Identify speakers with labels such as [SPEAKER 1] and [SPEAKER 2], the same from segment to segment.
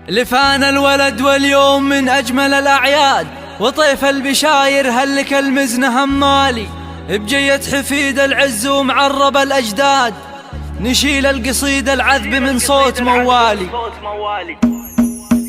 [SPEAKER 1] لفانا الولد واليوم من أجمل الأعياد، وطيف البشاير هلك المزن همالي، بجية حفيد العز ومعرب الأجداد، نشيل القصيد العذب من صوت موالي.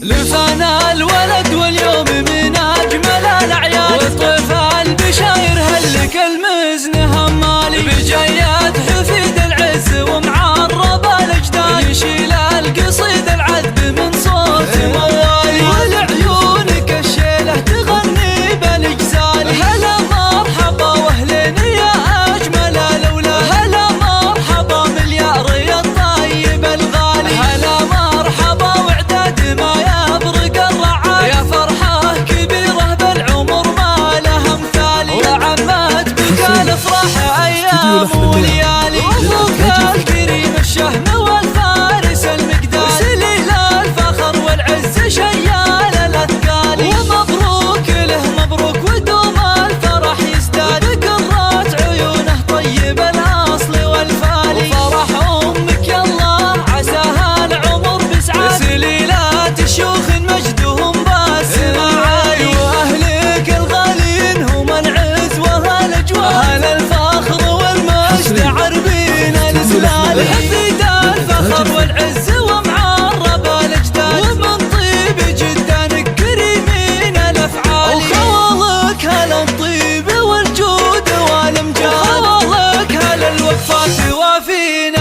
[SPEAKER 1] لفانا الولد واليوم من أجمل الأعياد، وطيف البشاير هلك المزن همالي، بجية حفيد العز ومعرب الأجداد، نشيل القصيد العذب من صوت موالي. ولعيونك الشيلة تغني بالإجزال، هلا مرحبا واهلين يا أجمل الأولاد، هلا مرحبا مليار يا الطيب الغالي، هلا مرحبا وعداد ما يبرق الرعاي، يا فرحة كبيرة بالعمر ما لها مثالي، وعمت بك الافراح أيام وليالي، وفوق الكريم الشهم والفارس المقدار، سليل الفخر والعز شيال الأثقال، ومبروك له مبروك ودوم الفرح يزداد، قرات عيونه طيب الأصل والفالي، وفرح أمك يالله عساها العمر بسعاد، سليلات الشيوخ مجدهم بالسماعي، وأهلك الغالين هم العز والأجواد، أهل الفخر والمجد عربين الإسلال، حفيد الفخر والعز ومعرب الأجداد، ومن طيب جدا كريمين الأفعال، وخوالك هل الطيب والجود والأمجاد، وخوالك هل الوفات وافين